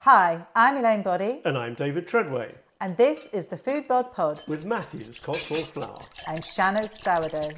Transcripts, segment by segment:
Hi, I'm Elaine Boddy. And I'm David Treadway. And this is the Foodbod Pod. With Matthew's Cotswold Flour. And Shanna's Sourdough.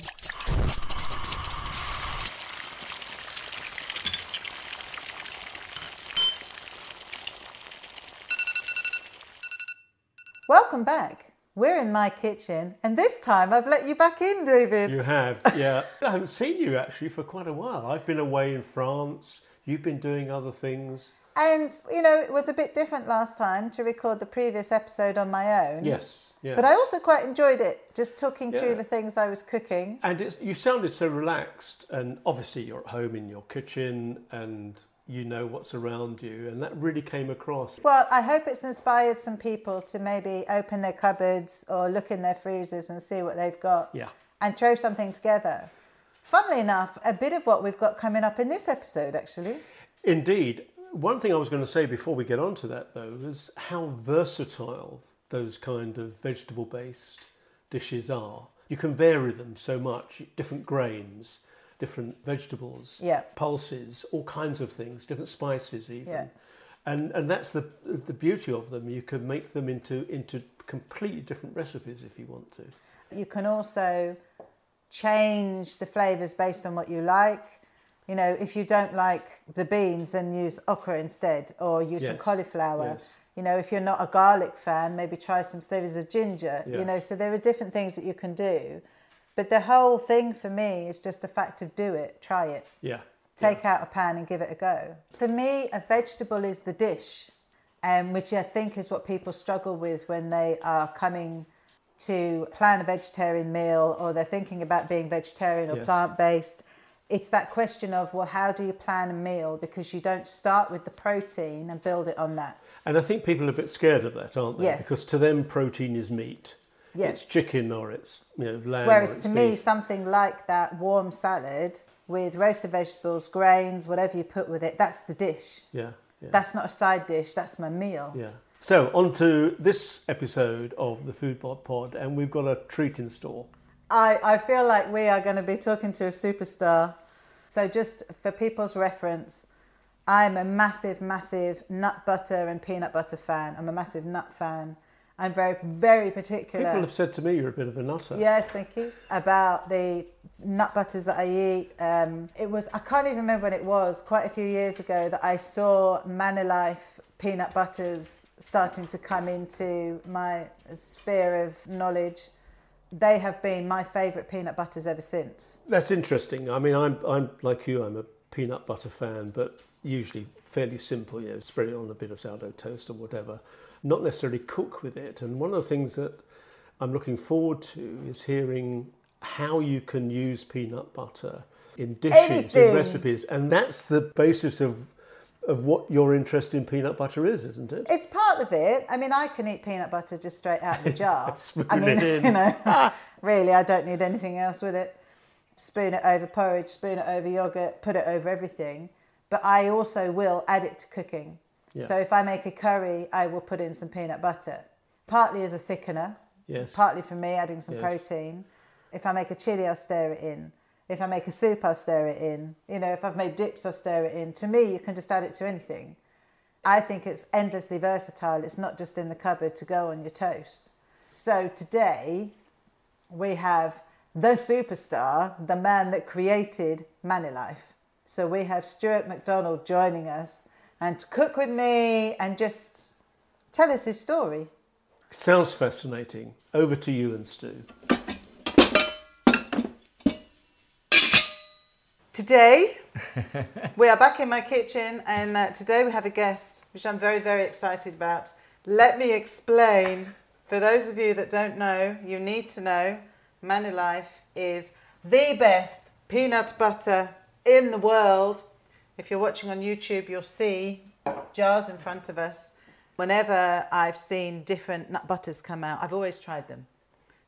Welcome back. We're in my kitchen, and this time I've let you back in, David. You have, yeah. I haven't seen you actually for quite a while. I've been away in France. You've been doing other things. And, you know, it was a bit different last time to record the previous episode on my own. Yes, yeah. But I also quite enjoyed it, just talking through the things I was cooking. And you sounded so relaxed, and obviously you're at home in your kitchen and you know what's around you, and that really came across. Well, I hope it's inspired some people to maybe open their cupboards or look in their freezers and see what they've got. Yeah. And throw something together. Funnily enough, a bit of what we've got coming up in this episode, actually. Indeed. One thing I was going to say before we get on to that, though, is how versatile those kind of vegetable-based dishes are. You can vary them so much, different grains, different vegetables, pulses, all kinds of things, different spices even. Yeah. And that's the beauty of them. You can make them into completely different recipes if you want to. You can also change the flavours based on what you like. You know, if you don't like the beans, then use okra instead, or use some cauliflower. Yes. You know, if you're not a garlic fan, maybe try some slivers of ginger. Yeah. You know, so there are different things that you can do. But the whole thing for me is just the fact of do it, try it. Yeah. Take out a pan and give it a go. For me, a vegetable is the dish, which I think is what people struggle with when they are coming to plan a vegetarian meal, or they're thinking about being vegetarian or plant-based. It's that question of, well, how do you plan a meal? Because you don't start with the protein and build it on that. And I think people are a bit scared of that, aren't they? Yes. Because to them, protein is meat. Yes. It's chicken or it's lamb. Whereas to me, something like that warm salad with roasted vegetables, grains, whatever you put with it, that's the dish. Yeah. That's not a side dish, that's my meal. Yeah. So on to this episode of the Foodbod Pod, and we've got a treat in store. I feel like we are going to be talking to a superstar. So just for people's reference, I'm a massive, massive nut butter and peanut butter fan. I'm a massive nut fan. I'm very, very particular. People have said to me you're a bit of a nutter. Yes, thank you. About the nut butters that I eat. I can't even remember when it was, quite a few years ago, that I saw Manilife peanut butters starting to come into my sphere of knowledge. They have been my favourite peanut butters ever since. That's interesting. I mean, I'm like you, I'm a peanut butter fan, but usually fairly simple, spread it on a bit of sourdough toast or whatever, not necessarily cook with it. And one of the things that I'm looking forward to is hearing how you can use peanut butter in dishes, in recipes. And that's the basis of what your interest in peanut butter is, isn't it? It's part of it. I mean, I can eat peanut butter just straight out of the jar. Spoon it in. You know, really, I don't need anything else with it. Spoon it over porridge, spoon it over yogurt, put it over everything. But I also will add it to cooking. Yeah. So if I make a curry, I will put in some peanut butter. Partly as a thickener. Yes. Partly for me, adding some protein. If I make a chilli, I'll stir it in. If I make a soup, I'll stir it in. You know, if I've made dips, I'll stir it in. To me, you can just add it to anything. I think it's endlessly versatile. It's not just in the cupboard to go on your toast. So today, we have the superstar, the man that created Manilife. So we have Stu McDonald joining us and to cook with me and just tell us his story. Sounds fascinating. Over to you and Stu. Today, we are back in my kitchen, and today we have a guest, which I'm very, very excited about. Let me explain. For those of you that don't know, you need to know, Manilife is the best peanut butter in the world. If you're watching on YouTube, you'll see jars in front of us. Whenever I've seen different nut butters come out, I've always tried them.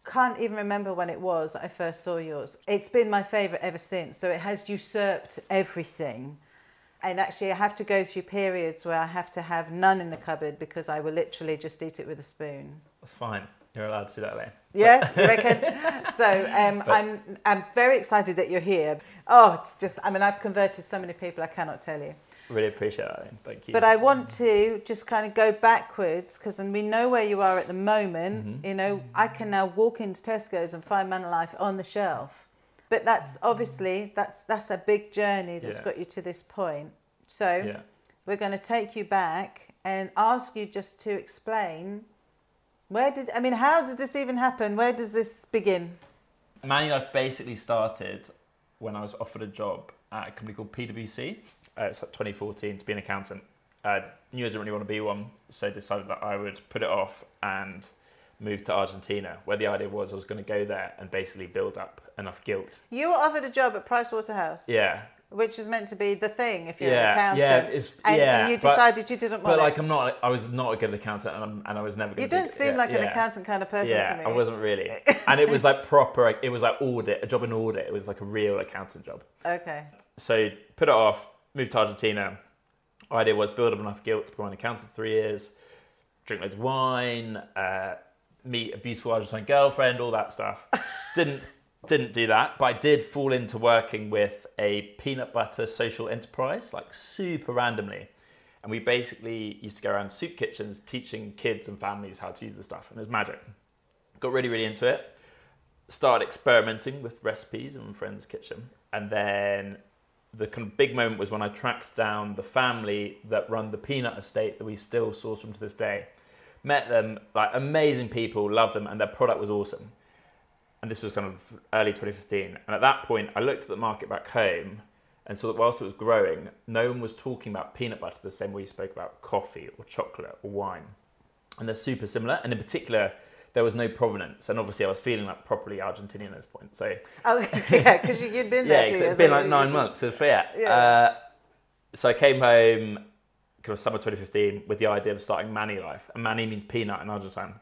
Can't even remember when it was that I first saw yours. It's been my favourite ever since. So it has usurped everything. And actually I have to go through periods where I have to have none in the cupboard because I will literally just eat it with a spoon. That's fine. You're allowed to do that, Elaine. Yeah, you reckon? So I'm very excited that you're here. Oh, it's just, I mean, I've converted so many people, I cannot tell you. Really appreciate that, Elaine. Thank you. But I want to just kind of go backwards because we know where you are at the moment. You know, I can now walk into Tesco's and find Manilife on the shelf. But that's obviously, that's a big journey that's got you to this point. So we're going to take you back and ask you just to explain how did this even happen? Where does this begin? Manilife basically started when I was offered a job at a company called PwC. It's like 2014 to be an accountant. Knew I didn't really want to be one, so decided that I would put it off and move to Argentina, where the idea was I was going to go there and basically build up enough guilt. You were offered a job at Pricewaterhouse? Yeah. Which is meant to be the thing if you're an accountant. Yeah, and you decided you didn't want it. But I was not a good accountant, and I was never going to. You don't seem like an accountant kind of person to me. Yeah, I wasn't really. And it was like proper. It was like audit, a job in audit. It was like a real accountant job. Okay. So put it off. Moved to Argentina. Idea was build up enough guilt to become an accountant for 3 years, drink loads of wine, meet a beautiful Argentine girlfriend, all that stuff. Didn't do that, but I did fall into working with a peanut butter social enterprise, like super randomly. And we basically used to go around soup kitchens teaching kids and families how to use the stuff, and it was magic. Got really, really into it. Started experimenting with recipes in my friend's kitchen, and then the kind of big moment was when I tracked down the family that run the peanut estate that we still source from to this day. Met them, like amazing people, loved them, and their product was awesome. And this was kind of early 2015. And at that point, I looked at the market back home and saw that whilst it was growing, no one was talking about peanut butter the same way you spoke about coffee or chocolate or wine. And they're super similar. And in particular, there was no provenance. And obviously I was feeling like properly Argentinian at this point. So because you'd been there. Yeah, it's been like 9 months. So so I came home kind of summer 2015 with the idea of starting Manilife. And Mani means peanut in Argentine,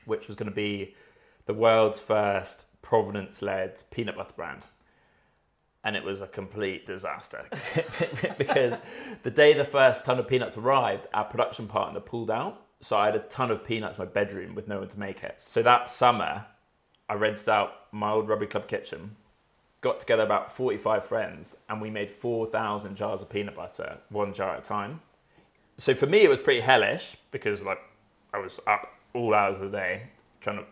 which was going to be the world's first provenance-led peanut butter brand. And it was a complete disaster because the day the first ton of peanuts arrived, our production partner pulled out. So I had a ton of peanuts in my bedroom with no one to make it. So that summer, I rented out my old rugby club kitchen, got together about 45 friends, and we made 4,000 jars of peanut butter, 1 jar at a time. So for me, it was pretty hellish because like I was up all hours of the day,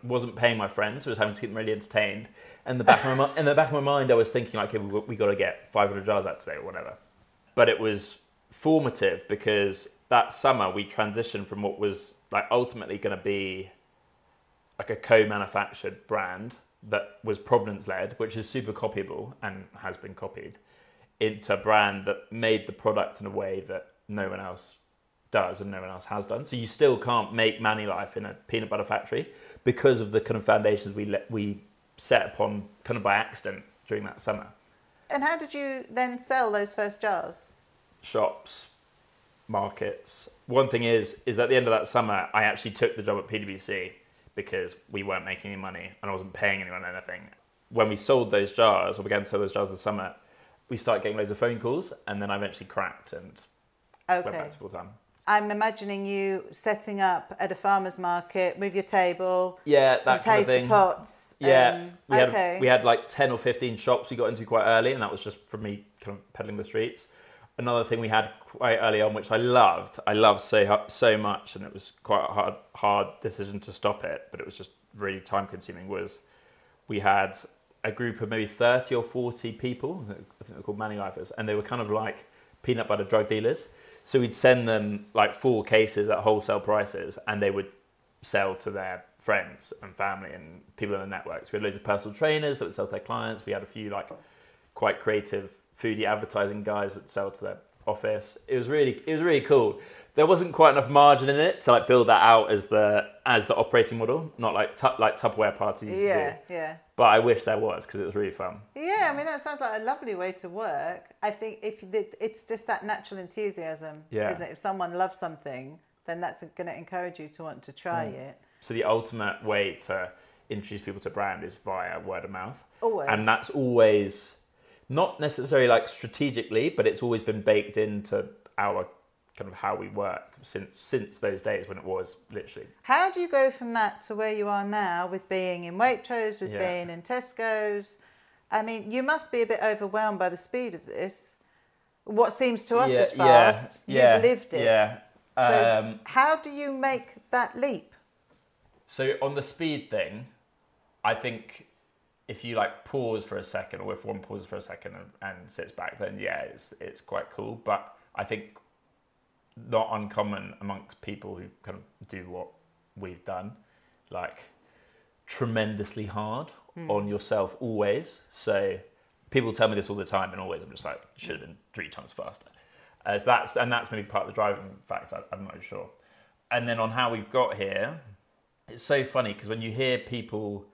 wasn't paying my friends, so I was having to keep them really entertained. And in the back of my mind, I was thinking like, okay, we got to get 500 jars out today or whatever. But it was formative because that summer we transitioned from what was like ultimately going to be like a co-manufactured brand that was provenance-led, which is super copyable and has been copied, into a brand that made the product in a way that no one else does and no one else has done. So you still can't make Manilife in a peanut butter factory because of the kind of foundations we set upon kind of by accident during that summer. And how did you then sell those first jars? Shops, markets. One thing is at the end of that summer, I actually took the job at PwC because we weren't making any money and I wasn't paying anyone anything. When we sold those jars, or began to sell those jars this summer, we started getting loads of phone calls, and then I eventually cracked and went back to full time. I'm imagining you setting up at a farmer's market with your table, that some kind of thing. pots. We had like 10 or 15 shops we got into quite early, and that was just from me kind of peddling the streets. Another thing we had quite early on, which I loved so much, and it was quite a hard decision to stop it, but it was just really time consuming, was we had a group of maybe 30 or 40 people, I think they're called Manilifers, and they were kind of like peanut butter drug dealers. So we'd send them like 4 cases at wholesale prices, and they would sell to their friends and family and people in the networks. We had loads of personal trainers that would sell to their clients. We had a few like quite creative foodie advertising guys that would sell to their office. It was really cool. There wasn't quite enough margin in it to like build that out as the operating model, not like Tupperware parties. Yeah. But I wish there was, because it was really fun. Yeah, I mean, that sounds like a lovely way to work. I think it's just that natural enthusiasm, isn't it? If someone loves something, then that's going to encourage you to want to try it. So the ultimate way to introduce people to a brand is via word of mouth. Always. And that's always, not necessarily like strategically, but it's always been baked into our kind of how we work since those days when it was literally. How do you go from that to where you are now with being in Waitrose, with being in Tesco's? I mean, you must be a bit overwhelmed by the speed of this. what seems to us as yeah, fast. yeah, You've lived it. Yeah. So how do you make that leap? So on the speed thing, I think if you like pause for a second, or if one pauses for a second and sits back, then yeah, it's quite cool. But I think not uncommon amongst people who kind of do what we've done, like tremendously hard on yourself always. So people tell me this all the time, and always I'm just like, you should have been 3 times faster. So that's maybe part of the driving factor. I'm not sure. And then on how we've got here, it's so funny because when you hear people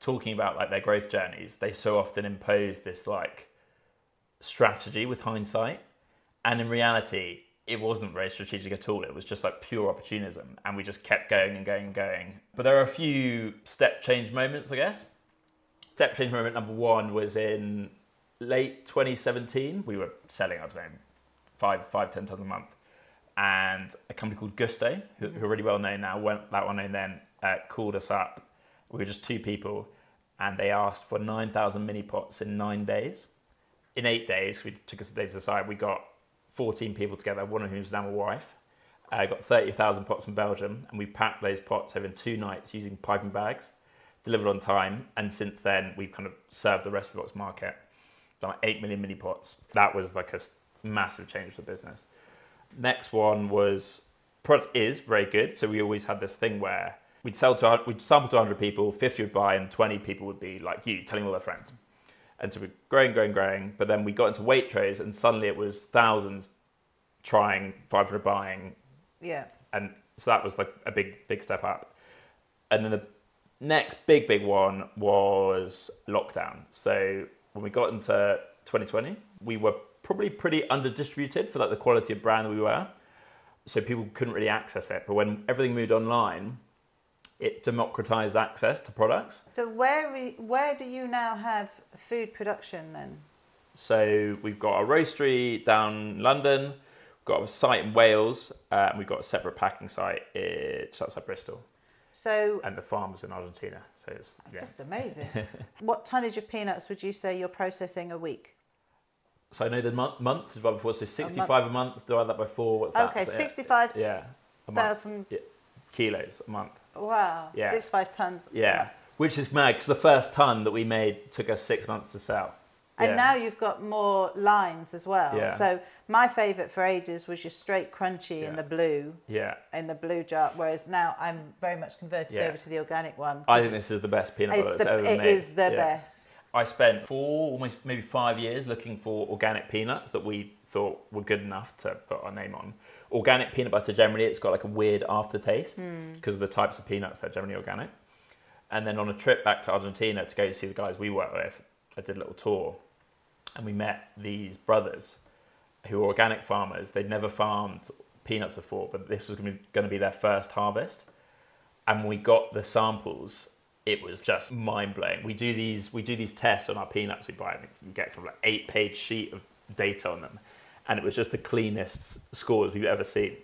talking about like their growth journeys, they so often impose this like strategy with hindsight, and in reality, it wasn't very strategic at all. It was just like pure opportunism, and we just kept going and going and going. But there are a few step change moments, I guess. Step change moment number 1 was in late 2017. We were selling, I was saying, 10 tons a month, and a company called Gusto, who are really well known now, that one known then, called us up. We were just 2 people, and they asked for 9,000 mini pots in 9 days. In 8 days, we took us a day to decide. We got 14 people together, one of whom is now my wife. Got 30,000 pots from Belgium, and we packed those pots over 2 nights using piping bags, delivered on time, and since then we've kind of served the recipe box market, done like 8 million mini pots. So that was like a massive change for the business. Next one was, product is very good, so we always had this thing where we'd sample to 100 people, 50 would buy, and 20 people would be like you, telling all their friends. And so we're growing, but then we got into Waitrose, and suddenly it was thousands trying, 500 buying. Yeah. And so that was like a big step up. And then the next big one was lockdown. So when we got into 2020, we were probably pretty under-distributed for like the quality of brand that we were. So people couldn't really access it. But when everything moved online, it democratized access to products. So where do you now have food production then? So we've got a roastery down London, we've got a site in Wales, and we've got a separate packing site just outside Bristol. So and the farmers in Argentina. So it's just amazing. What tonnage of peanuts would you say you're processing a week? So I know the month divided by 4, so 65 a month, divide that by 4, what's that? Okay, so 65,000 kilos a month. Wow, yeah. 65 tons. Yeah, which is mad because the first ton that we made took us 6 months to sell. And now you've got more lines as well. Yeah. So my favourite for ages was your straight crunchy in the blue. Yeah. In the blue jar, whereas now I'm very much converted over to the organic one. I think this is the best peanut butter that's ever been made. It is the best. I spent 4, almost maybe 5 years looking for organic peanuts that we thought were good enough to put our name on. Organic peanut butter, generally, it's got like a weird aftertaste because of the types of peanuts that are generally organic. And then on a trip back to Argentina to go see the guys we work with, I did a little tour and we met these brothers who were organic farmers. They'd never farmed peanuts before, but this was going to be their first harvest. And when we got the samples, it was just mind-blowing. We do these tests on our peanuts we buy, and you get kind of like 8-page sheet of data on them. And it was just the cleanest scores we've ever seen.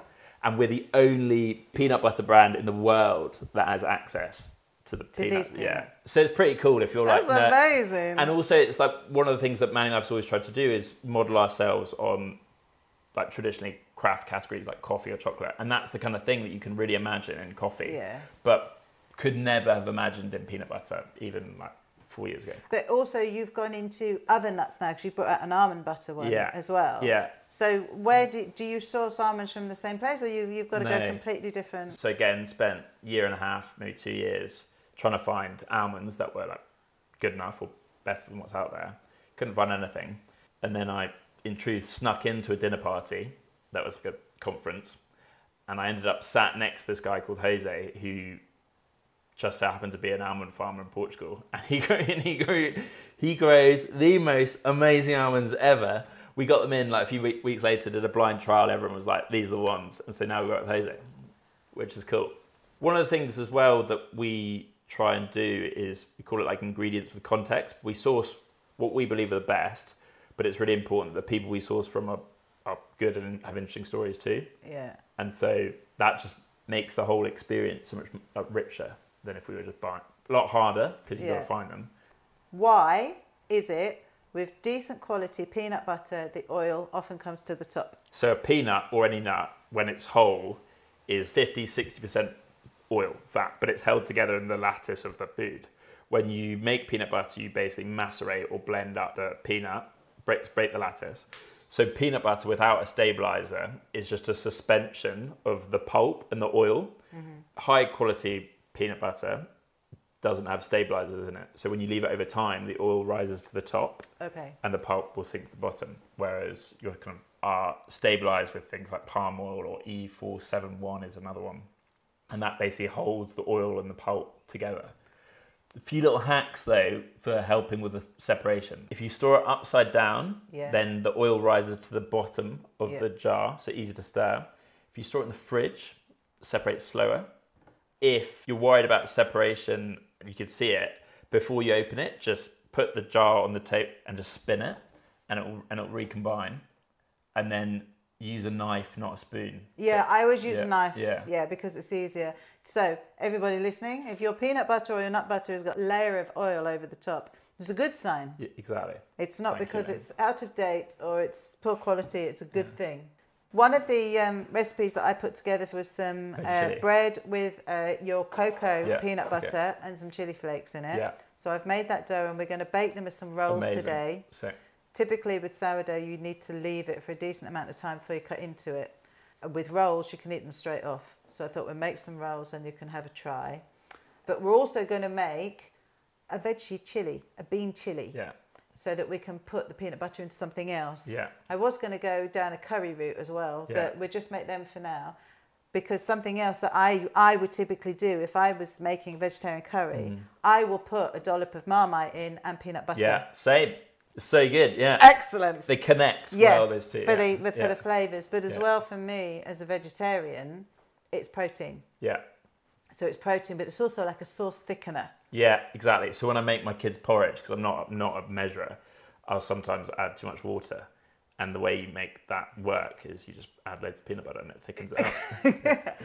And we're the only peanut butter brand in the world that has access to the peanuts. Yeah. So it's pretty cool if you're That's amazing. And also it's like one of the things that Manilife's always tried to do is model ourselves on like traditionally craft categories like coffee or chocolate. And that's the kind of thing that you can really imagine in coffee. Yeah. But could never have imagined in peanut butter even like 4 years ago. But also you've gone into other nuts now because you've brought out an almond butter one as well. Yeah. So where do you source almonds from the same place, or you've got to go completely different? So again, spent 1.5 years, maybe 2 years trying to find almonds that were like good enough or better than what's out there. Couldn't find anything. And then I, in truth, snuck into a dinner party that was like a conference. And I ended up sat next to this guy called Jose, who just so happened to be an almond farmer in Portugal. And he grows the most amazing almonds ever. We got them in like a few weeks later, did a blind trial. Everyone was like, these are the ones. And so now we got Jose, which is cool. One of the things as well that we try and do is we call it like ingredients with context. We source what we believe are the best, but it's really important that the people we source from are good and have interesting stories too. Yeah. And so that just makes the whole experience so much richer than if we were just buying. A lot harder because you've got to find them. Why is it with decent quality peanut butter, the oil often comes to the top. So a peanut or any nut, when it's whole, is 50-60% oil, fat, but it's held together in the lattice of the food. When you make peanut butter, you basically macerate or blend up the peanut, break the lattice. So peanut butter without a stabilizer is just a suspension of the pulp and the oil. High quality peanut butter doesn't have stabilizers in it. So when you leave it over time, the oil rises to the top and the pulp will sink to the bottom. Whereas you're kind of are stabilized with things like palm oil or E471 is another one. And that basically holds the oil and the pulp together. A few little hacks though for helping with the separation. If you store it upside down, then the oil rises to the bottom of the jar, so easy to stir. If you store it in the fridge, separate slower. If you're worried about separation, you can see it, before you open it, just put the jar on the tape and just spin it and it'll recombine. And then use a knife, not a spoon. Yeah, I always use a knife. Yeah, because it's easier. So, everybody listening, if your peanut butter or your nut butter has got a layer of oil over the top, it's a good sign. Yeah, exactly. It's not because it's out of date or it's poor quality, it's a good thing. One of the recipes that I put together was some bread with your cocoa peanut butter and some chili flakes in it. So I've made that dough and we're going to bake them as some rolls today. Sick. Typically with sourdough, you need to leave it for a decent amount of time before you cut into it. With rolls, you can eat them straight off. So I thought we'd make some rolls and you can have a try. But we're also going to make a veggie chilli, a bean chilli. So that we can put the peanut butter into something else. I was going to go down a curry route as well, but we'll just make them for now. Because something else that I would typically do if I was making vegetarian curry, I will put a dollop of Marmite in and peanut butter. Yeah, same. So good, yeah. Excellent. They connect well, those two. For the flavours. But as well for me, as a vegetarian, it's protein. Yeah. So it's protein, but it's also like a sauce thickener. Yeah, exactly. So when I make my kids' porridge, because I'm not a measurer, I'll sometimes add too much water. And the way you make that work is you just add loads of peanut butter and it thickens it up.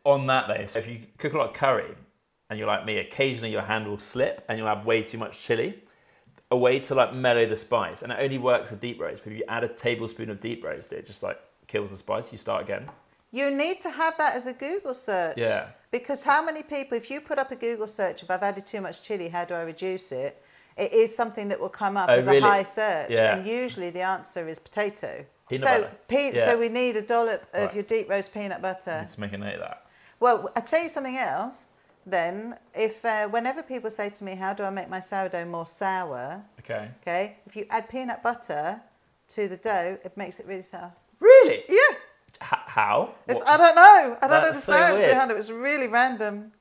On that though, so if you cook a lot of curry and you're like me, occasionally your hand will slip and you'll have way too much chili. A way to like mellow the spice, and it only works with deep roast, but if you add a tablespoon of deep roast, it just like kills the spice. You start again. You need to have that as a Google search. Yeah. Because how many people, if you put up a Google search, if I've added too much chili, how do I reduce it? It is something that will come up as a high search. Yeah. And usually the answer is potato. Peanut butter. So we need a dollop of your deep roast peanut butter. Let's make a note of that. Well, I'll tell you something else. Then, if whenever people say to me, how do I make my sourdough more sour? Okay. If you add peanut butter to the dough, it makes it really sour. Really? Yeah. How? I don't know. I don't know the so science weird. behind it. It's really random.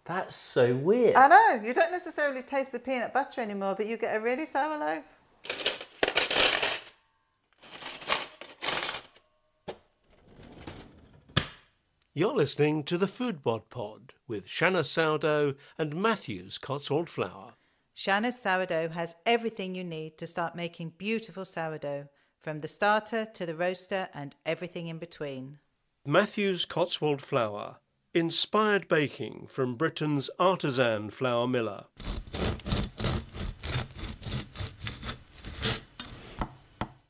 That's so weird. I know. You don't necessarily taste the peanut butter anymore, but you get a really sour loaf. You're listening to the Foodbod Pod with Shanna Sourdough and Matthew's Cotswold Flour. Shanna's sourdough has everything you need to start making beautiful sourdough, from the starter to the roaster and everything in between. Matthew's Cotswold Flour, inspired baking from Britain's artisan flour miller.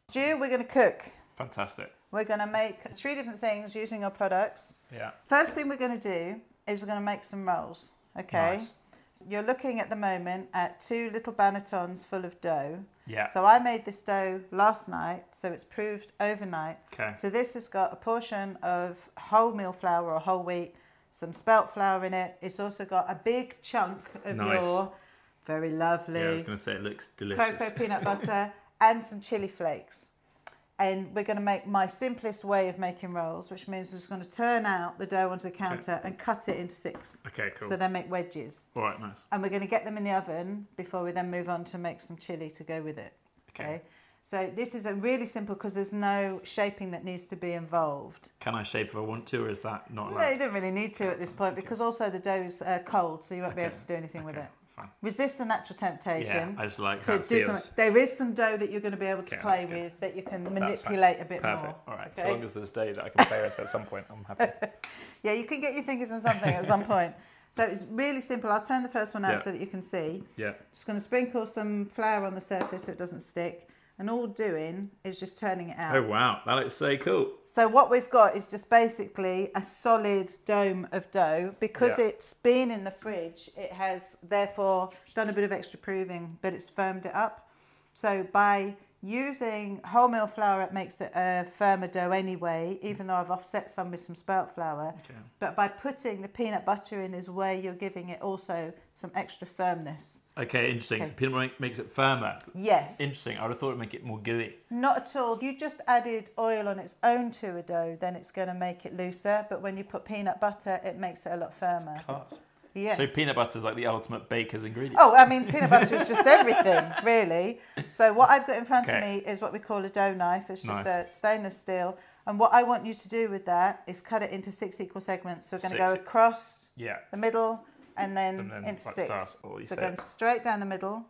Stu, we're going to cook. Fantastic. We're going to make 3 different things using our products. Yeah. First thing we're going to do is we're going to make some rolls. Okay. Nice. You're looking at the moment at 2 little bannetons full of dough. Yeah. So I made this dough last night, so it's proved overnight. Okay. So this has got a portion of wholemeal flour or whole wheat, some spelt flour in it. It's also got a big chunk of your very lovely I was going to say it looks delicious. cocoa peanut butter and some chili flakes. And we're going to make my simplest way of making rolls, which means we're just going to turn out the dough onto the counter and cut it into 6. Okay, cool. So they make wedges. All right, nice. And we're going to get them in the oven before we then move on to make some chili to go with it. Okay. So this is a really simple because there's no shaping that needs to be involved. Can I shape if I want to, or is that not allowed? No, you don't really need to at this point because also the dough's cold, so you won't be able to do anything with it. Fine. Resist the natural temptation. Yeah, I just like to how it do feels. something. There is some dough that you're going to be able to play with that you can manipulate a bit more. Perfect. All right. Okay? As long as there's dough that I can play with at some point, I'm happy. Yeah, you can get your fingers in something at some point. So it's really simple. I'll turn the first one out Yeah. so that you can see. Yeah. Just going to sprinkle some flour on the surface so it doesn't stick. And all we're doing is just turning it out. Oh, wow. That looks so cool. So what we've got is just basically a solid dome of dough. Because it's been in the fridge, it has therefore done a bit of extra proving, but it's firmed it up. So by using wholemeal flour, it makes it a firmer dough anyway, even though I've offset some with some spelt flour. Okay. But by putting the peanut butter in is where you're giving it also some extra firmness. Okay, interesting. Okay. So peanut butter makes it firmer. Yes. Interesting. I would have thought it would make it more gooey. Not at all. You just added oil on its own to a dough, then it's going to make it looser. But when you put peanut butter, it makes it a lot firmer. Class. Yeah. So peanut butter is like the ultimate baker's ingredient. Oh, I mean, peanut butter is just everything, really. So what I've got in front of me is what we call a dough knife. It's just a stainless steel. And what I want you to do with that is cut it into 6 equal segments. So we're going to go across the middle and then into 6. So going straight down the middle.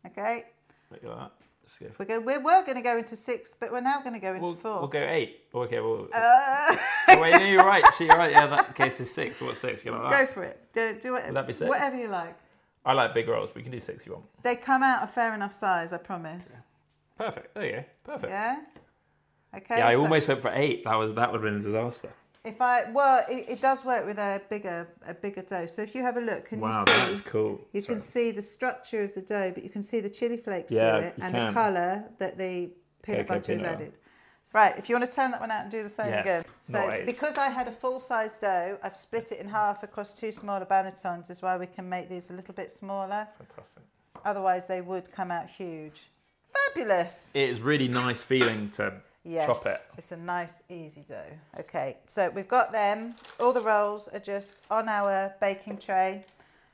Okay. Look at that. We were going to go into 6, but we're now going to go into 4. We'll go 8. Okay, well. Oh, wait, no, you're right. You're right. Yeah, that case is 6. What's 6? You like that? Go for it. Do it. Would that be 6? Whatever you like. I like big rolls, but you can do 6 if you want. They come out a fair enough size, I promise. Yeah. Perfect. There you go. Perfect. Yeah. Okay. Yeah, I almost went for 8. That would have been a disaster. It does work with a bigger dough. So if you have a look, can you see? That is cool. You can see the structure of the dough, but you can see the chili flakes through it and can. the colour that the peanut butter is added. Right, if you want to turn that one out and do the same again. So because I had a full-size dough, I've split it in half across 2 smaller bannetons, is why we can make these a little bit smaller. Fantastic. Otherwise they would come out huge. Fabulous! It is really nice feeling to chop it. It's a nice, easy dough. Okay, so we've got them. All the rolls are just on our baking tray.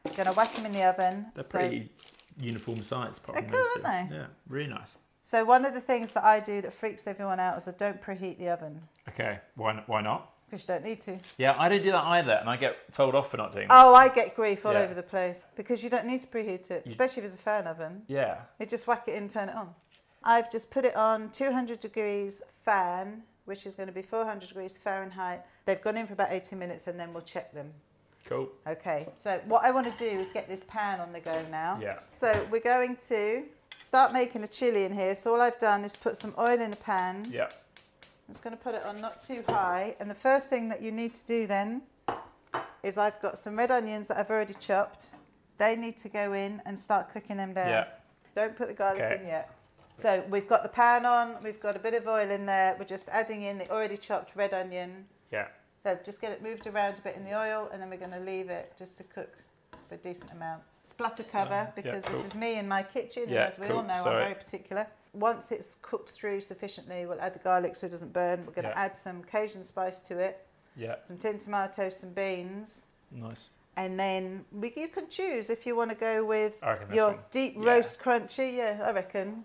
We're going to whack them in the oven. They're pretty uniform size. They're cool, aren't they? Yeah, really nice. So one of the things that I do that freaks everyone out is I don't preheat the oven. Okay, why not? Because you don't need to. Yeah, I don't do that either, and I get told off for not doing that. Oh, I get grief all over the place. Because you don't need to preheat it, especially if it's a fan oven. Yeah. You just whack it in, turn it on. I've just put it on 200 degrees fan, which is going to be 400 degrees Fahrenheit. They've gone in for about 18 minutes and then we'll check them. Cool. Okay, so what I want to do is get this pan on the go now. Yeah. So we're going to start making a chilli in here. So all I've done is put some oil in the pan. Yeah. I'm just going to put it on not too high. And the first thing that you need to do then is I've got some red onions that I've already chopped. They need to go in and start cooking them down. Yeah. Don't put the garlic in yet. So we've got the pan on, we've got a bit of oil in there. We're just adding in the already chopped red onion. Yeah. So just get it moved around a bit in the oil and then we're going to leave it just to cook for a decent amount. Splatter cover because this is me in my kitchen and as we all know I'm very particular. Once it's cooked through sufficiently, we'll add the garlic so it doesn't burn. We're going to add some Cajun spice to it. Yeah. Some tinned tomatoes, some beans. Nice. And then you can choose if you want to go with your deep roast crunchy. Yeah, I reckon.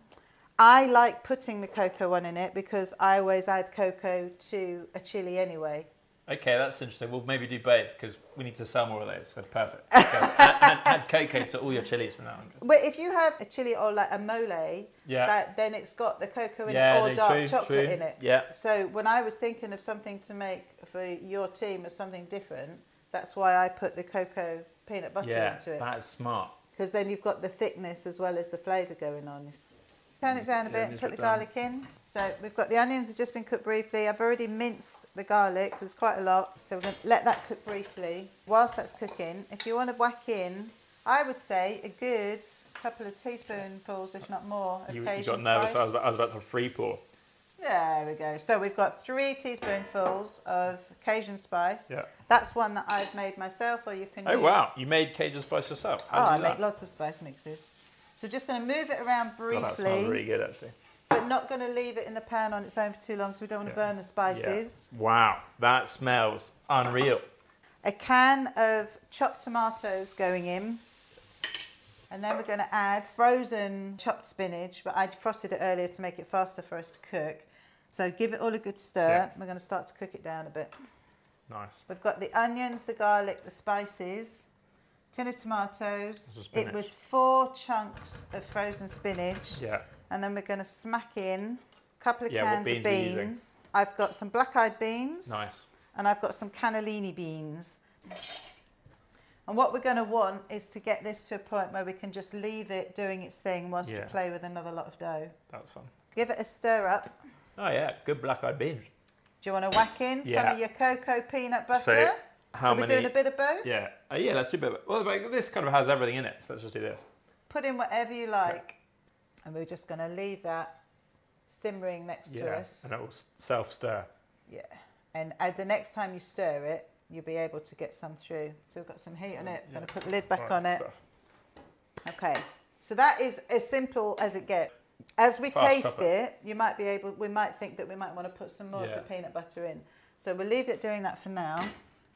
I like putting the cocoa one in it because I always add cocoa to a chili anyway. Okay, that's interesting. We'll maybe do both because we need to sell more of those. So perfect. Add cocoa to all your chilies from now on. But if you have a chili or like a mole, then it's got the cocoa in it or dark chocolate in it. Yeah. So when I was thinking of something to make for your team as something different, that's why I put the cocoa peanut butter into it. Yeah, that's smart. Because then you've got the thickness as well as the flavour going on. Turn it down a bit, put the garlic in. So we've got the onions have just been cooked briefly. I've already minced the garlic, there's quite a lot. So we're going to let that cook briefly. Whilst that's cooking, if you want to whack in, I would say a good couple of teaspoonfuls, if not more, of Cajun spice. You got nervous, I was about to free pour. There we go. So we've got 3 teaspoonfuls of Cajun spice. Yeah. That's one that I've made myself, or you can use. Oh wow, you made Cajun spice yourself? How did you do that? I make lots of spice mixes. So just going to move it around briefly. God, that smells really good actually. But not going to leave it in the pan on its own for too long so we don't want to burn the spices. Yeah. Wow, that smells unreal. A can of chopped tomatoes going in. And then we're going to add frozen chopped spinach, but I defrosted it earlier to make it faster for us to cook. So give it all a good stir. Yeah. We're going to start to cook it down a bit. Nice. We've got the onions, the garlic, the spices, tin of tomatoes. It was 4 chunks of frozen spinach. Yeah. And then we're going to smack in a couple of cans of beans are you using? beans. I've got some black-eyed beans. Nice. And I've got some cannellini beans. And what we're going to want is to get this to a point where we can just leave it doing its thing whilst we play with another lot of dough. That's fun. Give it a stir up. Oh yeah, good black-eyed beans. Do you want to whack in some of your cocoa peanut butter? So how Are we doing a bit of both? Yeah. Yeah, let's do a bit of both. Well, this kind of has everything in it, so let's just do this. Put in whatever you like. And we're just going to leave that simmering next to us. And it will self-stir. Yeah. And the next time you stir it, you'll be able to get some through. So we've got some heat on it. I'm going to put the lid back on it. Okay. So that is as simple as it gets. As we taste it, we might think that we might want to put some more of the peanut butter in. So we'll leave it doing that for now.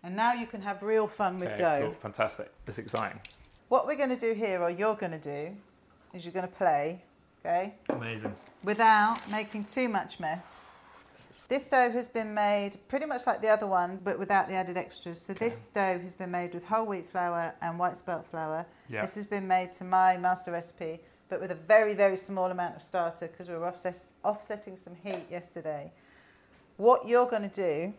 And now you can have real fun with dough. Cool. Fantastic. It's exciting. What we're going to do here, or you're going to do, is you're going to play, okay? Amazing. Without making too much mess. This dough has been made pretty much like the other one, but without the added extras. So this dough has been made with whole wheat flour and white spelt flour. Yeah. This has been made to my master recipe, but with a very, very small amount of starter because we were offsetting some heat yesterday. What you're going to do,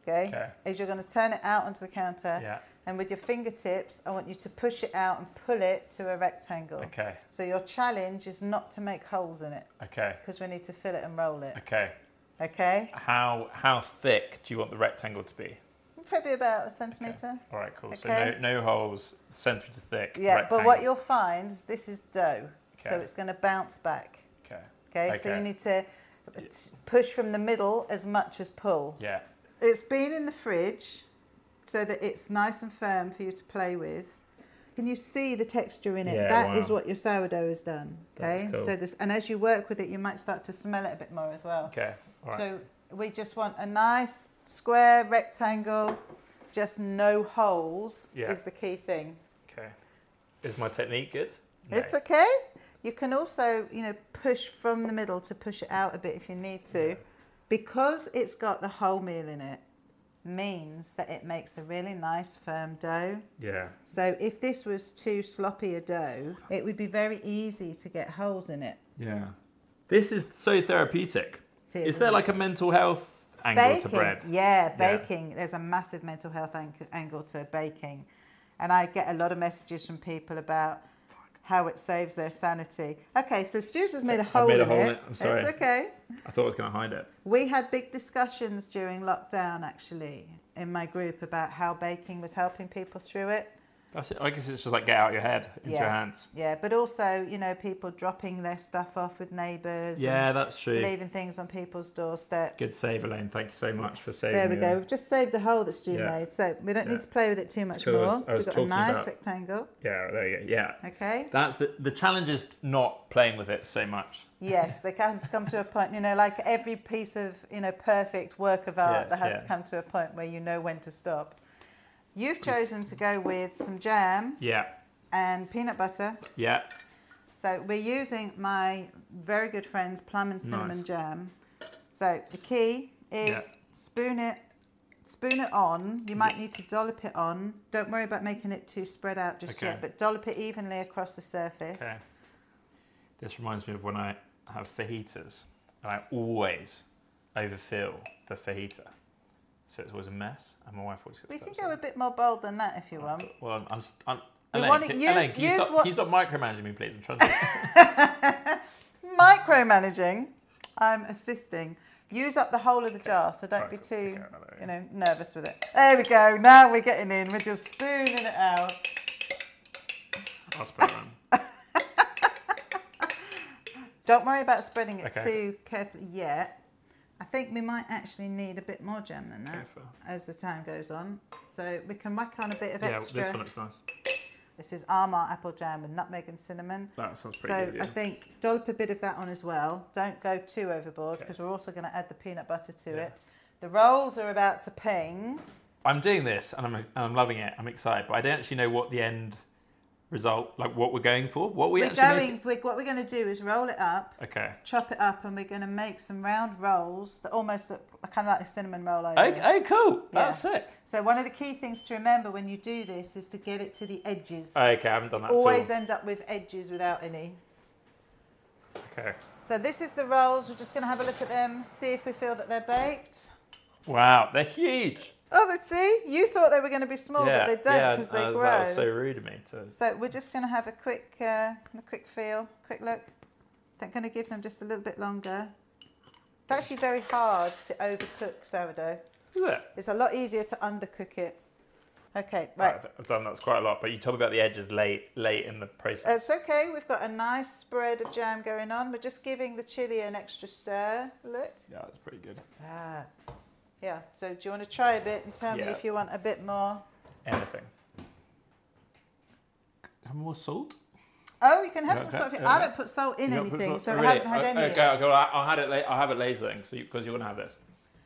is you're going to turn it out onto the counter. Yeah. And with your fingertips, I want you to push it out and pull it to a rectangle. Okay. So your challenge is not to make holes in it. Okay. Because we need to fill it and roll it. Okay. Okay. How thick do you want the rectangle to be? Probably about 1 centimetre. Okay. All right, cool. Okay. So no holes, centimetre thick. Yeah, rectangle. But what you'll find is this is dough. Okay. So it's going to bounce back. Okay. Okay. So you need to push from the middle as much as pull. Yeah. It's been in the fridge so that it's nice and firm for you to play with. Can you see the texture in it? Yeah, that is what your sourdough has done. Okay. Cool. So and as you work with it, you might start to smell it a bit more as well. Okay. All right. So we just want a nice square rectangle, just no holes is the key thing. Okay. Is my technique good? No. It's okay. You can also, push from the middle to push it out a bit if you need to. Yeah. Because it's got the wholemeal in it, means that it makes a really nice firm dough. Yeah. So if this was too sloppy a dough, it would be very easy to get holes in it. Yeah. This is so therapeutic. Is there like a mental health angle to bread? Yeah, baking. Yeah. There's a massive mental health angle to baking. And I get a lot of messages from people about how it saves their sanity. Okay, so Stu's has made a hole in it. I'm sorry. It's okay. I thought I was going to hide it. We had big discussions during lockdown, actually, in my group about how baking was helping people through it. That's it. I guess it's just like get out your head into your hands. Yeah, but also, people dropping their stuff off with neighbours. Yeah, that's true. Leaving things on people's doorsteps. Good save, Elaine. Thank you so much for saving. There we go. We've just saved the hole that Stu made, so we don't need to play with it too much more. So we've got a nice rectangle. Yeah, there you go. Yeah. Okay. That's the challenge is not playing with it so much. Yes, there has to come to a point, like every piece of, perfect work of art, there has to come to a point where you know when to stop. You've chosen to go with some jam and peanut butter. Yeah. So we're using my very good friend's plum and cinnamon jam. So the key is spoon it on. You might need to dollop it on. Don't worry about making it too spread out just yet, but dollop it evenly across the surface. Okay. This reminds me of when I have fajitas, and I always overfill the fajita. So it's always a mess, and my wife always gets upset. We can go a bit more bold than that if you want. Well, Elaine, can you stop micromanaging me, please? I'm trying to... Micromanaging? I'm assisting. Use up the whole of the jar, so don't be too, nervous with it. There we go. Now we're getting in. We're just spooning it out. I'll spread it around. Don't worry about spreading it too carefully yet. I think we might actually need a bit more jam than that as the time goes on. So we can whack on a bit of extra. Yeah, this one looks nice. This is Armagh apple jam with nutmeg and cinnamon. That sounds pretty good. So I think dollop a bit of that on as well. Don't go too overboard because we're also going to add the peanut butter to it. The rolls are about to ping. I'm doing this and I'm loving it. I'm excited, but I don't actually know what the end result, like what we're going for. What we're going to do is roll it up, chop it up, and we're going to make some round rolls that almost look kind of like a cinnamon roll over. Oh, cool. That's sick. So one of the key things to remember when you do this is to get it to the edges. Okay, I haven't done that at all. Always end up with edges without any. Okay. So this is the rolls. We're just going to have a look at them, see if we feel that they're baked. Wow, they're huge. Oh, see, you thought they were going to be small, but they don't because they grow. That was so rude of me. So we're just going to have a quick feel, quick look. I'm going to give them just a little bit longer. It's actually very hard to overcook sourdough. Is it? It's a lot easier to undercook it. Okay, right. I've done that quite a lot, but you told me about the edges late in the process. It's okay. We've got a nice spread of jam going on. We're just giving the chilli an extra stir. Look. Yeah, that's pretty good. Yeah. So do you want to try a bit and tell me if you want a bit more? Anything. Have more salt? Oh, you can have some salt. I don't put salt in anything, so it hasn't had any. Okay, I'll have it later then, because you're gonna have this.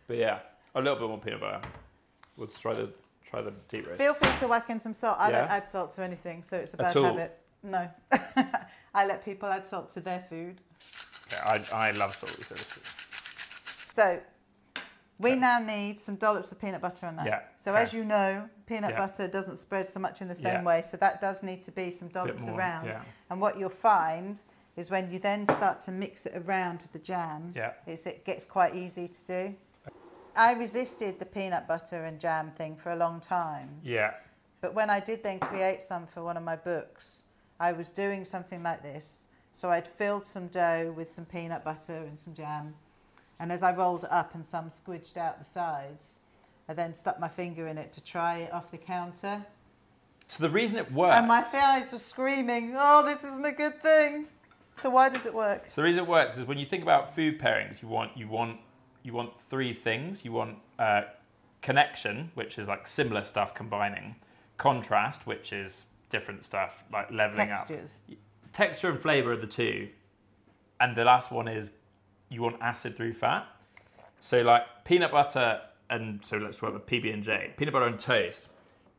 But yeah, a little bit more peanut butter. We'll just try the deep roast. Feel free to whack in some salt. I don't add salt to anything, so it's a bad habit. No, I let people add salt to their food. Yeah, I love salt. So we now need some dollops of peanut butter on that. Yeah. So as you know, peanut butter doesn't spread so much in the same way, so that does need to be some dollops around. Yeah. And what you'll find is when you then start to mix it around with the jam, it gets quite easy to do. I resisted the peanut butter and jam thing for a long time. Yeah. But when I did then create some for one of my books, I was doing something like this. So I'd filled some dough with some peanut butter and some jam. And as I rolled it up and some squidged out the sides, I then stuck my finger in it to try it off the counter. So the reason it works... And my eyes were screaming, oh, this isn't a good thing. So why does it work? So the reason it works is when you think about food pairings, you want three things. You want connection, which is like similar stuff combining. Contrast, which is different stuff, like leveling up. Texture and flavour are the two. And the last one is you want acid through fat. So like peanut butter and, so let's work with PB&J. Peanut butter and toast,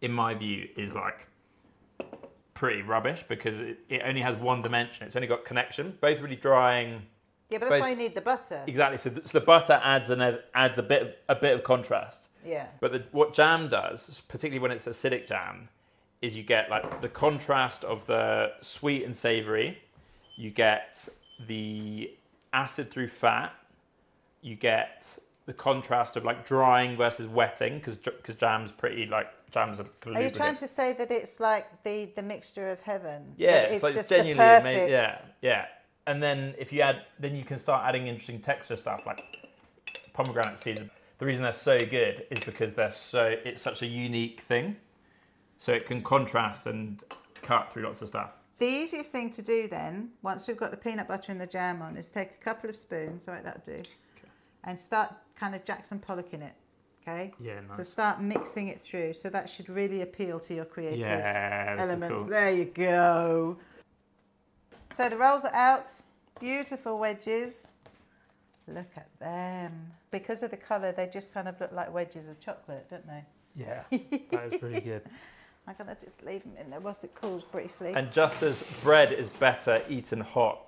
in my view, is like pretty rubbish because it only has one dimension. It's only got connection, both really drying. Yeah, but that's why you need the butter. Exactly. So the butter adds a bit of contrast. Yeah. But what jam does, particularly when it's acidic jam, is you get like the contrast of the sweet and savoury. You get the acid through fat. You get the contrast of like drying versus wetting because jam's pretty like jams are. Are you trying to say that it's like the mixture of heaven? Yeah, it's like just genuinely perfect... yeah. And then if you add, then you can start adding interesting texture stuff like pomegranate seeds. The reason they're so good is because it's such a unique thing. So it can contrast and cut through lots of stuff. The easiest thing to do then, once we've got the peanut butter and the jam on, is take a couple of spoons, all right, that'll do, and start kind of Jackson Pollocking it, okay? Yeah, nice. So start mixing it through. So that should really appeal to your creative elements. Cool. There you go. So the rolls are out, beautiful wedges. Look at them. Because of the colour, they just kind of look like wedges of chocolate, don't they? Yeah, that is really good. I'm going to just leave them in there whilst it cools briefly. And just as bread is better eaten hot,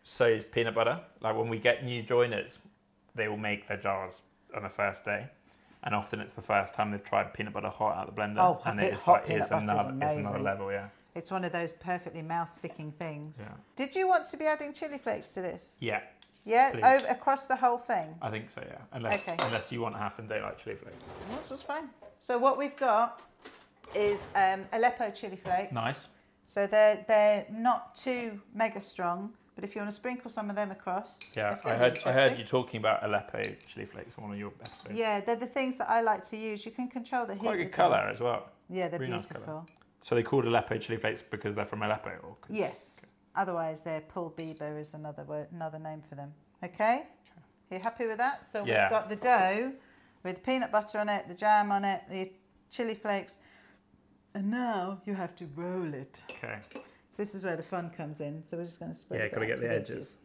so is peanut butter. Like when we get new joiners, they will make their jars on the first day. And often it's the first time they've tried peanut butter hot out of the blender. Oh, and it's another level, yeah. It's one of those perfectly mouth-sticking things. Yeah. Did you want to be adding chili flakes to this? Yeah. Yeah, across the whole thing? I think so, yeah. Unless you want half and day like chili flakes. That's just fine. So what we've got is Aleppo chili flakes. Nice. So they're not too mega strong, but if you want to sprinkle some of them across. Yeah, I heard you talking about Aleppo chili flakes on one of your episodes. Yeah, they're the things that I like to use. You can control the heat. Quite good colour as well. Yeah, they're really beautiful. Nice. So they're called Aleppo chili flakes because they're from Aleppo? Yes. Okay. Otherwise, they're Paul Bieber is another name for them. Okay? Are you happy with that? So we've got the dough with peanut butter on it, the jam on it, the chili flakes, and now you have to roll it. Okay. So this is where the fun comes in. So we're just going to spread it. Yeah, got to get the edges.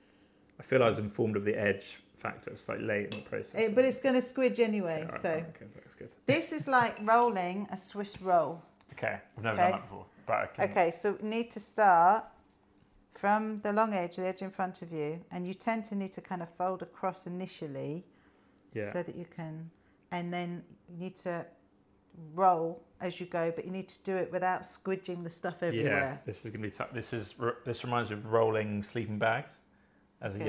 I feel I was informed of the edge factor. It's like late in the process. But it's going to squidge anyway. Okay, so okay, that's good. This is like rolling a Swiss roll. Okay, I've never done that before. But okay, so we need to start from the long edge, the edge in front of you, and you tend to need to kind of fold across initially, so that you can, and then you need to roll as you go, but you need to do it without squidging the stuff everywhere. Yeah, this is gonna be tough. This reminds me of rolling sleeping bags as a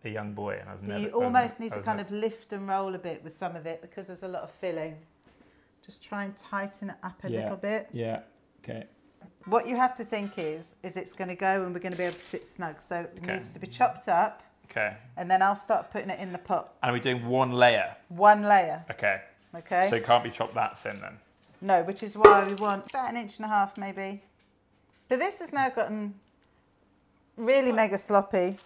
young boy, and I was never. You almost need to kind of lift and roll a bit with some of it because there's a lot of filling. Just try and tighten it up a little bit. Yeah, okay. What you have to think is it's going to go and we're going to be able to sit snug. So it needs to be chopped up. Okay. And then I'll start putting it in the pot. And are we doing one layer? One layer. Okay. Okay. So it can't be chopped that thin then? No, which is why we want about 1.5 inches maybe. So this has now gotten really mega sloppy.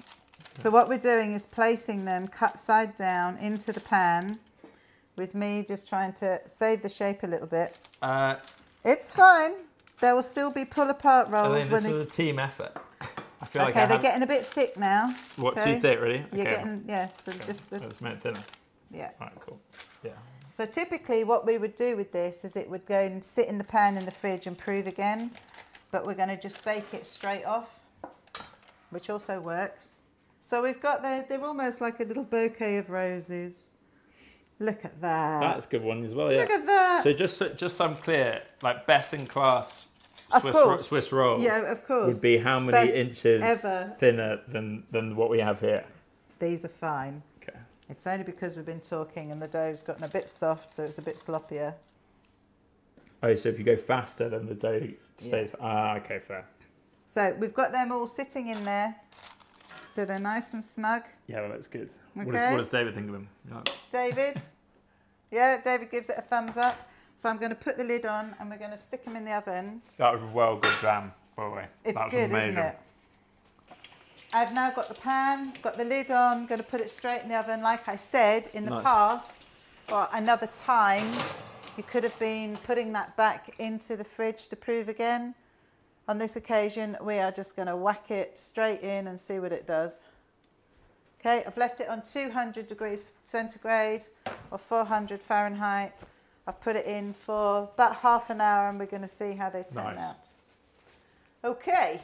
So what we're doing is placing them cut side down into the pan with me just trying to save the shape a little bit. It's fine. There will still be pull apart rolls. Elaine, this is a team effort. I feel like they're getting a bit thick now. What, too thick, really? Okay. You're getting, so just... Let's make it thinner. Yeah. All right, cool. Yeah. So typically what we would do with this is it would go and sit in the pan in the fridge and prove again, but we're going to just bake it straight off, which also works. So we've got they're almost like a little bouquet of roses. Look at that. That's a good one as well, yeah. Look at that. So just so I'm clear, like best in class Swiss roll of course. would be how many Best inches ever. thinner than what we have here? These are fine. Okay. It's only because we've been talking and the dough's gotten a bit soft, so it's a bit sloppier. Oh, so if you go faster, then the dough stays... Ah, okay, fair. So we've got them all sitting in there, so they're nice and snug. Yeah, well, that's good. Okay. What does David think of them? David? Yeah, David gives it a thumbs up. So I'm going to put the lid on and we're going to stick them in the oven. That was well good jam, by the way. It's that was good, amazing. isn't it? I've now got the pan, got the lid on, going to put it straight in the oven. Like I said, in the past, or another time, you could have been putting that back into the fridge to prove again. On this occasion, we are just going to whack it straight in and see what it does. Okay, I've left it on 200 degrees centigrade or 400 Fahrenheit. I've put it in for about half an hour and we're going to see how they turn out. Okay,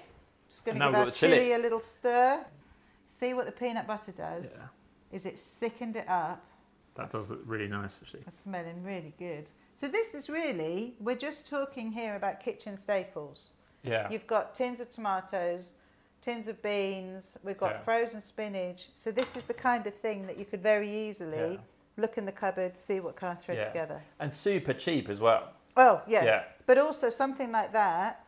just going to give our chilli a little stir. See what the peanut butter does. Yeah. Is it's thickened it up. That does look really nice, actually. It's smelling really good. So this is really, we're just talking here about kitchen staples. Yeah. You've got tins of tomatoes, tins of beans, we've got frozen spinach. So this is the kind of thing that you could very easily look in the cupboard, see what can I throw together. And super cheap as well. Oh, yeah. But also something like that,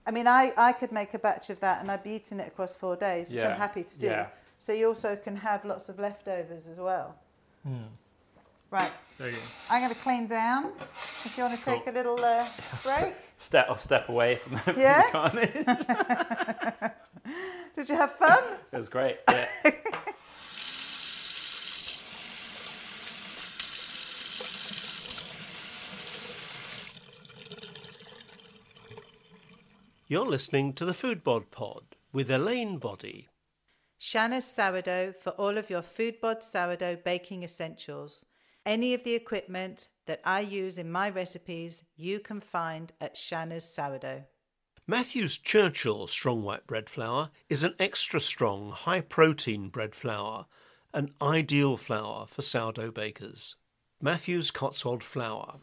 I mean, I could make a batch of that and I'd be eating it across 4 days, which I'm happy to do. Yeah. So you also can have lots of leftovers as well. Mm. Right. There you go. I'm going to clean down. If you want to take a little break. I'll step away from the carnage. Did you have fun? It was great, yeah. You're listening to the Foodbod Pod with Elaine Boddy. Shanna's sourdough for all of your Foodbod sourdough baking essentials. Any of the equipment that I use in my recipes you can find at Shanna's sourdough. Matthew's Churchill strong white bread flour is an extra strong, high protein bread flour, an ideal flour for sourdough bakers. Matthew's Cotswold flour.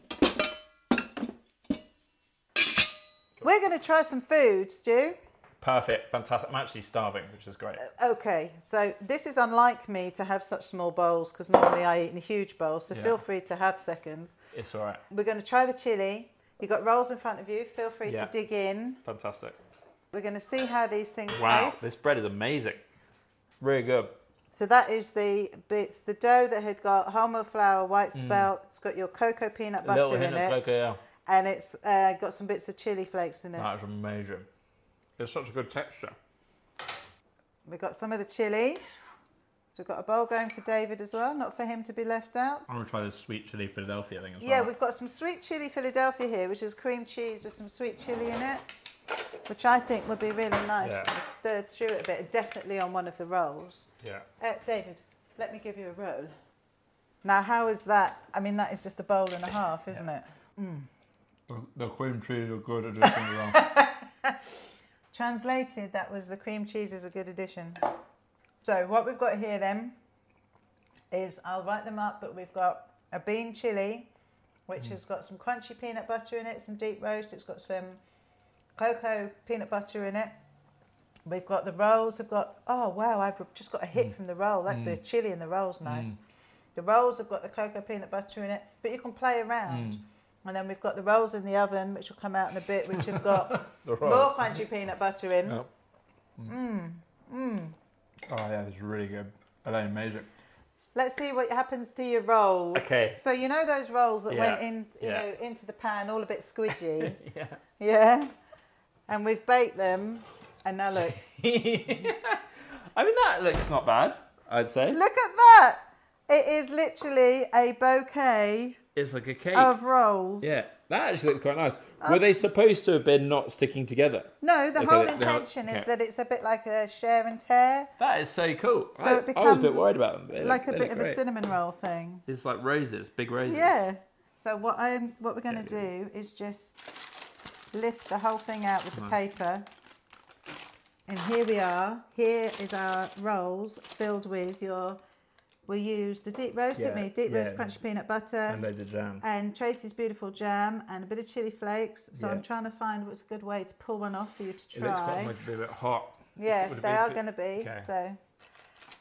We're going to try some food, Stu. Perfect, fantastic. I'm actually starving, which is great. Okay, so this is unlike me to have such small bowls because normally I eat in huge bowls, so feel free to have seconds. It's all right. We're going to try the chilli. You've got rolls in front of you. Feel free to dig in. Fantastic. We're going to see how these things taste. Wow, this bread is amazing. Really good. So that is the dough that had got wholemeal flour, white spelt. It's got your cocoa peanut butter in it. A little hint of cocoa, yeah. And it's got some bits of chili flakes in it. That is amazing. It's such a good texture. We've got some of the chili. So we've got a bowl going for David as well, not for him to be left out. I'm going to try this sweet chili Philadelphia thing as well. Yeah, we've got some sweet chili Philadelphia here, which is cream cheese with some sweet chili in it, which I think would be really nice. Yeah. I've stirred through it a bit, definitely on one of the rolls. Yeah. David, let me give you a roll. Now, how is that? I mean, that is just a bowl and a half, isn't it? Mm. The cream cheese is a good addition as well. Translated, that was the cream cheese is a good addition. So what we've got here then is, I'll write them up, but we've got a bean chili, which has got some crunchy peanut butter in it, some deep roast. It's got some cocoa peanut butter in it. We've got the rolls. We've got, oh wow, I've just got a hit from the roll. That's the chili in the roll's nice. The rolls have got the cocoa peanut butter in it, but you can play around. And then we've got the rolls in the oven, which will come out in a bit, which have got more crunchy peanut butter in. Oh. Oh yeah, this is really good. Elaine, amazing. Let's see what happens to your rolls. Okay. So you know those rolls that went in, know, into the pan, all a bit squidgy. Yeah. Yeah. And we've baked them, and now look. I mean, that looks not bad, I'd say. Look at that! It is literally a bouquet. It's like a cake of rolls. Yeah, that actually looks quite nice. Were they supposed to have been not sticking together? No, the whole intention is that it's a bit like a share and tear. That is so cool. So it becomes I was a bit worried about them. Like a bit of a cinnamon roll thing. It's like roses, big roses. Yeah. So what we're going to do is just lift the whole thing out with the paper. And here we are. Here is our rolls filled with we used the deep roast, didn't we? Deep roast crunchy peanut butter. And loads of jam. And Tracy's beautiful jam and a bit of chili flakes. So I'm trying to find what's a good way to pull one off for you to try. It looks like it might be a bit hot. Yeah, they are going to be. Okay. So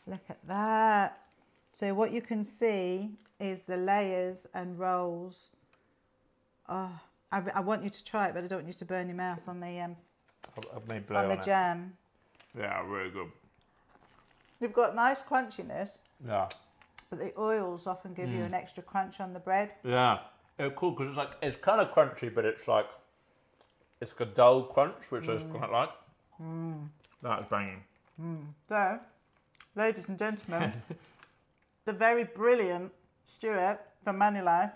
look at that. So what you can see is the layers and rolls. Oh, I want you to try it, but I don't want you to burn your mouth on the I've made blow on the jam. Yeah, really good. You've got nice crunchiness. Yeah. But the oils often give you an extra crunch on the bread. Yeah. It's cool because it's kind of crunchy, but it's like a dull crunch, which I quite like. That is banging. So, ladies and gentlemen, the very brilliant Stuart from Manilife,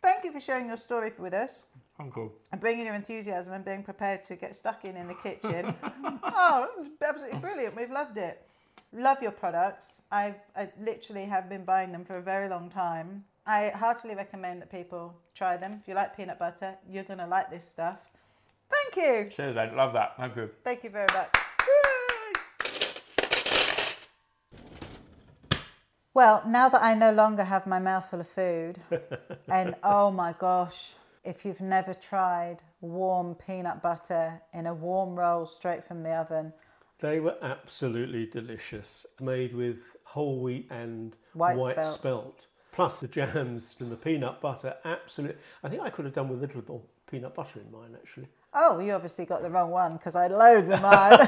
thank you for sharing your story with us. Uncle. And bringing your enthusiasm and being prepared to get stuck in the kitchen. Oh, it was absolutely brilliant. We've loved it. Love your products. I literally have been buying them for a very long time. I heartily recommend that people try them. If you like peanut butter, you're going to like this stuff. Thank you. Cheers, I love that. Thank you. Thank you very much. Well, now that I no longer have my mouth full of food, and oh my gosh, if you've never tried warm peanut butter in a warm roll straight from the oven. They were absolutely delicious, made with whole wheat and white spelt. Plus the jams and the peanut butter, absolutely. I think I could have done with a little more peanut butter in mine, actually. Oh, you obviously got the wrong one, because I had loads of mine.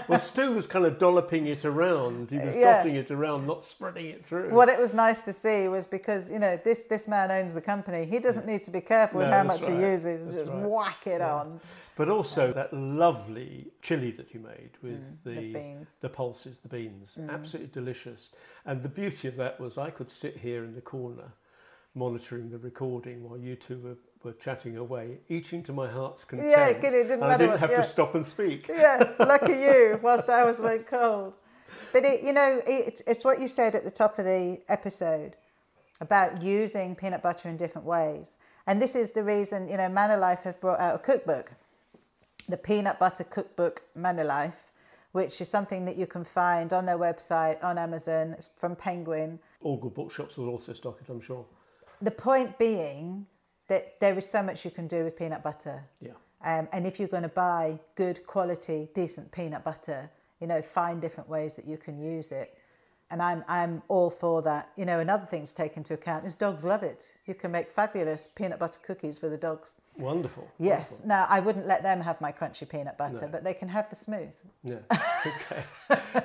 Well, Stu was kind of dolloping it around. He was dotting it around, not spreading it through. What it was nice to see was because, you know, this man owns the company. He doesn't need to be careful with how much he uses. Just whack it on. But also that lovely chilli that you made with the pulses, the beans. Absolutely delicious. And the beauty of that was I could sit here in the corner monitoring the recording while you two were chatting away, eating to my heart's content. Yeah, good. It didn't matter. I didn't have to stop and speak. Yeah, lucky you, whilst I was very cold. But it's what you said at the top of the episode about using peanut butter in different ways. And this is the reason, Manilife have brought out a cookbook, the Peanut Butter Cookbook Manilife, which is something that you can find on their website, on Amazon, from Penguin. All good bookshops will also stock it, I'm sure. The point being that there is so much you can do with peanut butter. Yeah. And if you're going to buy good quality, decent peanut butter, find different ways that you can use it. And I'm all for that. Another thing to take into account is dogs love it. You can make fabulous peanut butter cookies for the dogs. Wonderful. Yes. Wonderful. Now, I wouldn't let them have my crunchy peanut butter, but they can have the smooth. Yeah. Okay.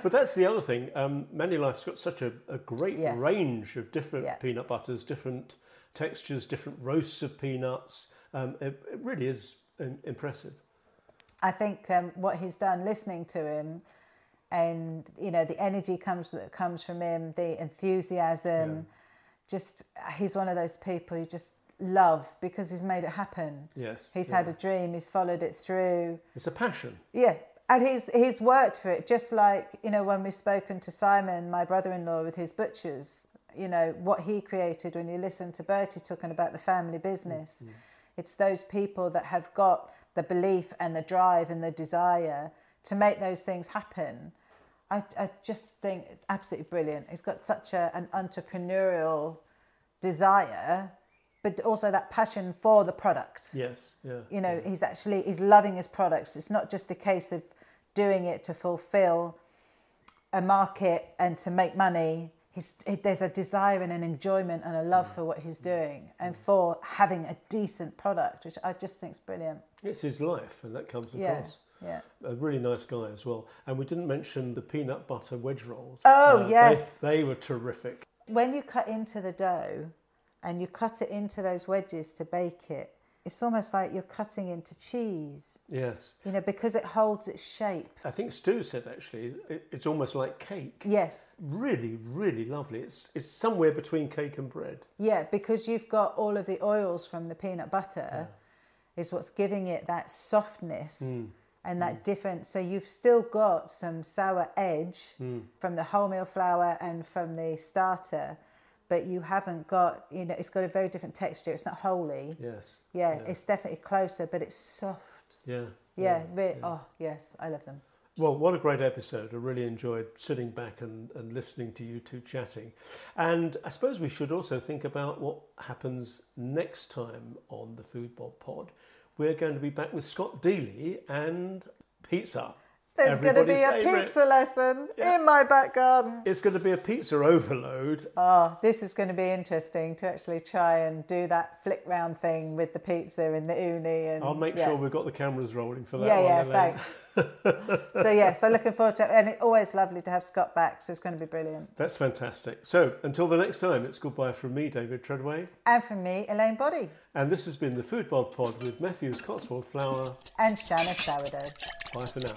But that's the other thing. Manilife's got such a great range of different peanut butters, different textures, different roasts of peanuts. It really is impressive. I think what he's done, listening to him, and the energy comes from him, the enthusiasm, just he's one of those people you just love because he's made it happen. Yes. He's had a dream, he's followed it through. It's a passion. Yeah. And he's worked for it, just like, when we've spoken to Simon, my brother-in-law, with his butchers, what he created when you listen to Bertie talking about the family business. Mm-hmm. It's those people that have got the belief and the drive and the desire to make those things happen. I just think it's absolutely brilliant. He's got such an entrepreneurial desire, but also that passion for the product. Yes, yeah. He's loving his products. It's not just a case of doing it to fulfill a market and to make money. there's a desire and an enjoyment and a love for what he's doing and for having a decent product, which I just think is brilliant. It's his life, and that comes across. Yeah. A really nice guy as well. And we didn't mention the peanut butter wedge rolls. Oh, yes. They were terrific. When you cut into the dough and you cut it into those wedges to bake it, it's almost like you're cutting into cheese. Yes. You know, because it holds its shape. I think Stu said, actually, it's almost like cake. Yes. Really, really lovely. It's somewhere between cake and bread. Yeah, because you've got all of the oils from the peanut butter is what's giving it that softness and that different. So you've still got some sour edge from the wholemeal flour and from the starter, but you haven't got, you know, it's got a very different texture. It's not wholly. Yes. Yeah, it's definitely closer, but it's soft. Yeah. Oh, yes, I love them. Well, what a great episode. I really enjoyed sitting back and listening to you two chatting. And I suppose we should also think about what happens next time on the Foodbod Pod. We're going to be back with Scott Dealey and pizza. There's going to be a pizza lesson in my back garden. It's going to be a pizza overload. Oh, this is going to be interesting to actually try and do that flick round thing with the pizza and the uni. And I'll make sure we've got the cameras rolling for that one. Thanks. So looking forward to it. And it's always lovely to have Scott back, so it's going to be brilliant. That's fantastic. So until the next time, it's goodbye from me, David Treadway. And from me, Elaine Boddy. And this has been the Foodbod Pod with Matthew's Cotswold Flour. And Shanna Sourdough. Bye for now.